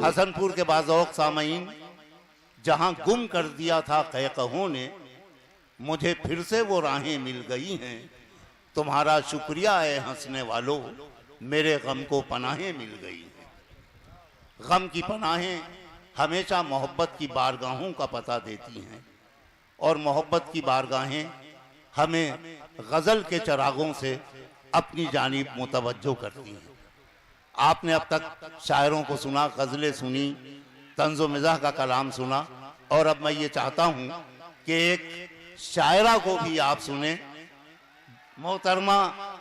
हसनपुर के बाज़ौक़ सामईन, जहां गुम कर दिया था क़हक़हों ने, मुझे फिर से वो राहें मिल गई हैं। तुम्हारा शुक्रिया है हंसने वालों, मेरे गम को पनाहें मिल गई हैं। गम की पनाहें हमेशा मोहब्बत की बारगाहों का पता देती हैं, और मोहब्बत की बारगाहें हमें गज़ल के चरागों से अपनी जानिब मुतवज्जो करती हैं। आपने अब तक शायरों को सुना, गज़लें सुनी, तंज़ो मिज़ाह का कलाम सुना, और अब मैं ये चाहता हूँ कि एक शायरा को भी आप सुने, मोहतरमा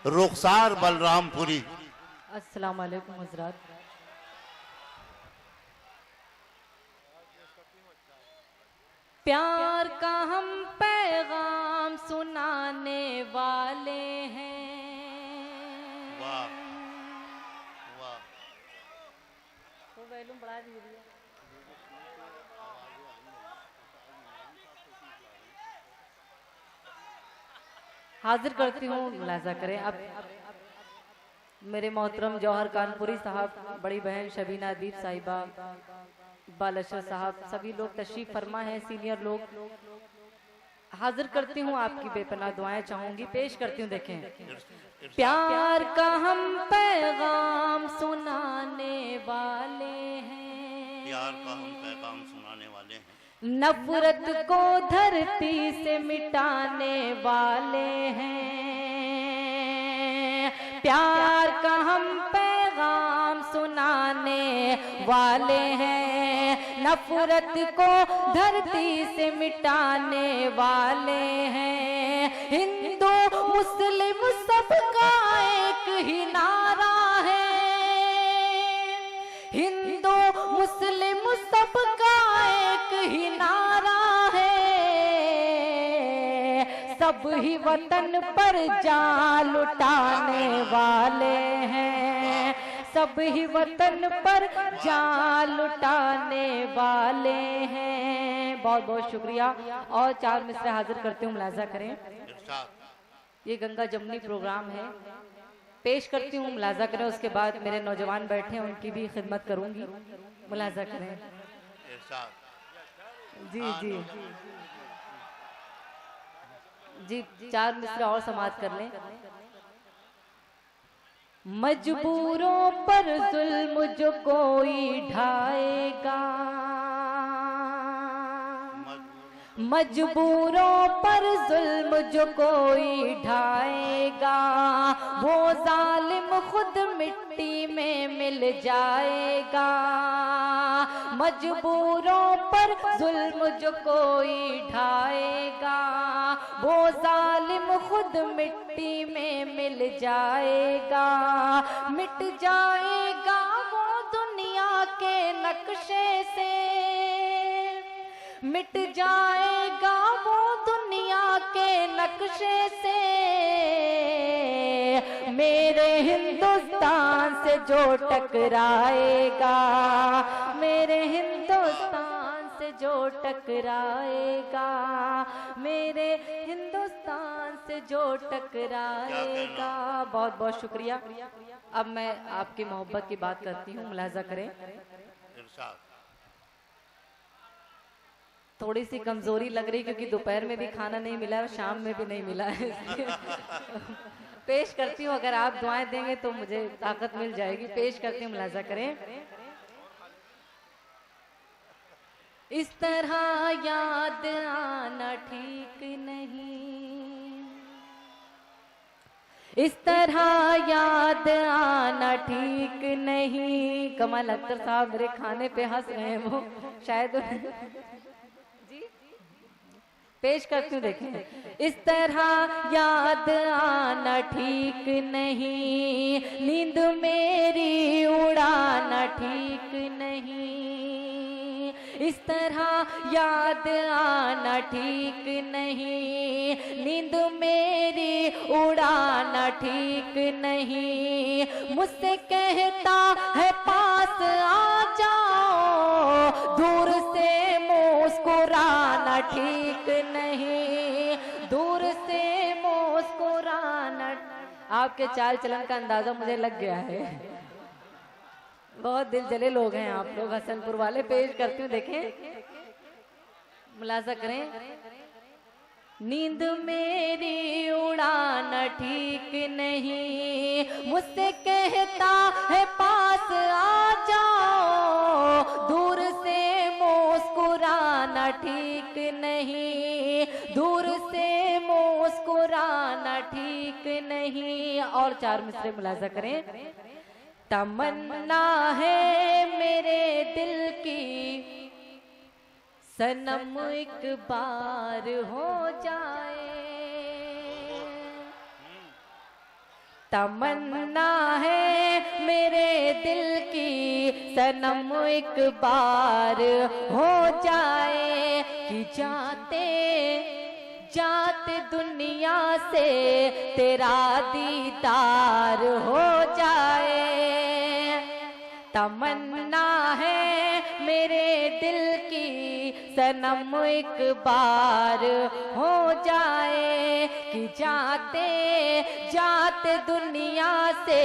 रुखसार बलरामपुरी। अस्सलाम वालेकुम हज़रात। प्यार का हम पैगाम सुनाने वाले हैं। वाह वाह। तो वैल्यूम बढ़ा दीजिए। हाजिर करती हूँ, मुलाजा करें। अब मेरे मोहतरम जौहर कानपुरी साहब, बड़ी बहन शबीना अदीब साहिबा, इकबाल अशर साहब, सभी लोग तशरीफ फरमा हैं, सीनियर लोग। हाजिर करती हूँ, आपकी बेपनाह दुआएं चाहूंगी, पेश करती हूँ। देखें, प्यार का हम पैगाम सुनाने वाले हैं, प्यार का हम पैगाम सुनाने वाले हैं, नफरत को धरती से मिटाने वाले हैं। प्यार का हम पैगाम सुनाने वाले हैं, नफरत को धरती से मिटाने वाले हैं। हिंदू मुस्लिम सबका एक ही नारा है, हिंदू मुस्लिम सबका एक ही नारा है। सब ही वतन पर जान लुटाने वाले हैं, सब ही वतन पर जान लुटाने वाले हैं। बहुत बहुत शुक्रिया। और 4 मिसरे हाजिर करते हूँ, मुलाजा करें। ये गंगा जमुनी प्रोग्राम है, पेश करती हूँ, मुलाजा करें। उसके बाद मेरे नौजवान बैठे हैं, उनकी भी खिदमत करूंगी, मुलाजा करें। जी जी जी, 4 मिसरा और समाप्त कर लें। मजबूरों पर जुल्म जो कोई ढाएगा, मजबूरों पर जुल्म जो कोई ढाएगा, वो जालिम खुद मिट्टी में मिल जाएगा। मजबूरों पर जुल्म जो कोई ढाएगा, वो जालिम खुद मिट्टी में मिल जाएगा। मिट जाएगा वो दुनिया के नक्शे से, मिट जाएगा वो दुनिया के नक्शे से। मेरे हिंदुस्तान से जो टकराएगा, मेरे हिंदुस्तान से जो टकराएगा, मेरे हिंदुस्तान से जो टकराएगा। बहुत बहुत शुक्रिया। अब मैं आपकी मोहब्बत की बात करती हूँ, मुलाजा करें। थोड़ी सी कमजोरी लग रही क्योंकि दोपहर में भी खाना नहीं मिला और शाम में भी नहीं मिला है। पेश करती हूँ, अगर आप दुआएं देंगे तो मुझे ताकत मिल जाएगी। पेश करती हूँ, मुलाजा करें। इस तरह याद आना ठीक नहीं, इस तरह याद आना ठीक नहीं। कमाल अख्तर साहब मेरे खाने पे हंस रहे हैं, वो शायद जी पेश करती हूँ। देखें, इस तरह याद आना ठीक नहीं, नींद मेरी उड़ाना ठीक नहीं। इस तरह याद आना ठीक नहीं, नींद मेरी उड़ाना ठीक नहीं। मुझसे कहता है पास आ जाओ, दूर से मुस्कुराना ठीक नहीं, दूर से मुस्कुराना। आपके चाल चलन का अंदाजा मुझे लग गया है। बहुत दिल जले लोग हैं आप लोग हसनपुर वाले। पेश करती हूँ, देखें, मुलाजा करें। नींद मेरी उड़ाना ठीक नहीं, मुझसे कहता है पास आ जाओ, दूर से मुस्कुराना ठीक नहीं, दूर से मुस्कुराना ठीक नहीं। और 4 मिसरे मुलाजा करें। तमन्ना है मेरे दिल की सनम एक बार हो जाए, तमन्ना है मेरे दिल की सनम एक बार हो जाए, कि जाते जाते दुनिया से तेरा दीदार हो जाए। तमन्ना है मेरे दिल की सनम एक बार हो जाए, कि जाते जाते दुनिया से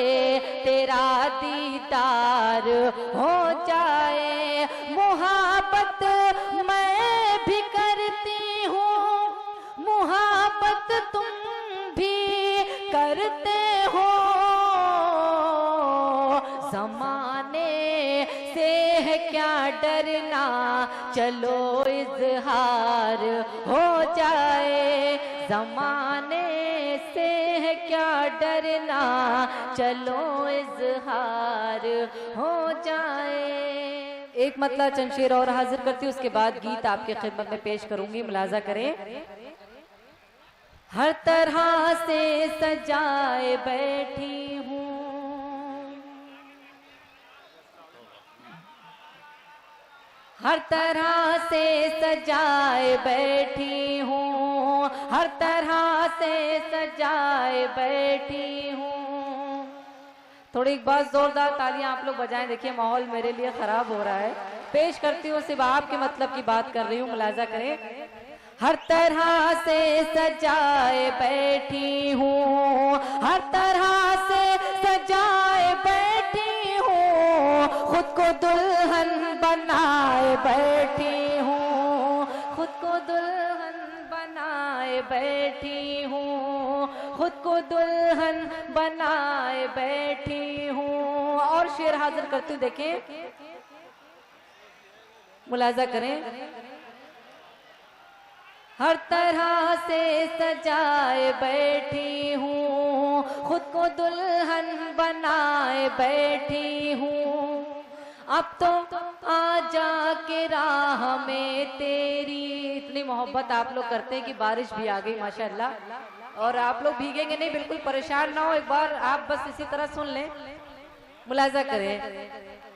तेरा दीदार हो जाए। मुहब्बत मैं भी करती हूँ, मुहब्बत तुम भी करते हो, ज़माने से है क्या डरना, चलो इज़हार हो जाए। ज़माने से है क्या डरना, चलो इज़हार हो जाए। एक मतला चंद शेर और हाजिर करती हूँ, उसके बाद गीत आपके खिदमत में पेश करूंगी, मुलाजा करें। हर तरह से सजाए बैठी हूँ, हर तरह से सजाए बैठी हूँ, हर तरह से सजाए बैठी हूँ। थोड़ी एक बार जोरदार तालियां आप लोग बजाएं। देखिए माहौल मेरे लिए खराब हो रहा है। पेश करती हूँ, सिर्फ आपके मतलब की बात कर रही हूँ, मुलाजा करें। हर तरह से सजाए बैठी हूँ, हर तरह से सजाए बैठी हूँ, खुद को दुल्हन बनाए बैठी हूँ, खुद को दुल्हन बनाए बैठी हूँ, खुद को दुल्हन बनाए बैठी हूँ। और शेर हाजिर करती हूँ, देखें, मुलाजा करें। हर तरह से सजाए बैठी हूँ, खुद को दुल्हन बनाए बैठी हूँ, अब तो आ जा के राह में तेरी। इतनी मोहब्बत आप लोग करते हैं कि बारिश भी आ गई माशाअल्लाह। और आप लोग भीगेंगे नहीं, बिल्कुल परेशान ना हो, एक बार आप बस इसी तरह सुन लें, मुलाजा करें।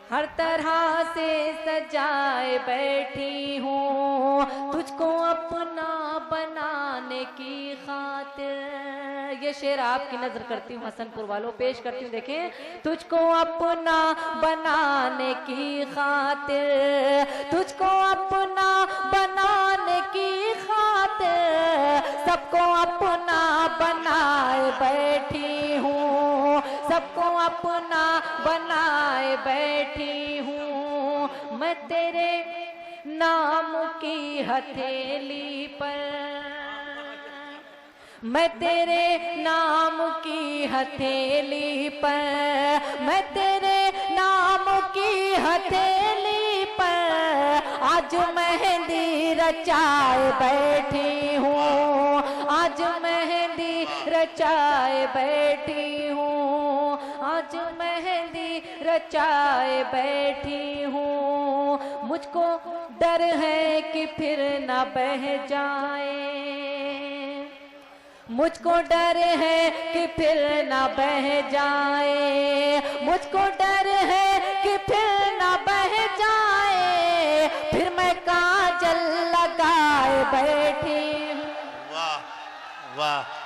हर तरह से सजाए बैठी हूँ, तुझको अपना बनाने की खातिर। ये शेर आपकी नजर करती हूँ हसनपुर वालों, पेश करती हूँ, देखें। तुझको अपना बनाने की खातिर, तुझको अपना बनाने की खातिर, सबको अपना बनाए बैठी हूँ, सबको अपना बनाए बैठी हूँ। मैं तेरे नाम की हथेली पर, मैं तेरे नाम की हथेली पर, मैं तेरे नाम की हथेली पर आज मेहंदी रचाए बैठी हूँ, आज मेहंदी रचाए बैठी हूँ, आज मेहंदी रचाए बैठी हूँ। मुझको डर है कि फिर न बह जाए, मुझको डर है कि फिर न बह जाए, मुझको डर है कि फिर न बह जाए, फिर मैं काजल लगाए बैठी हूँ। वाह वाह।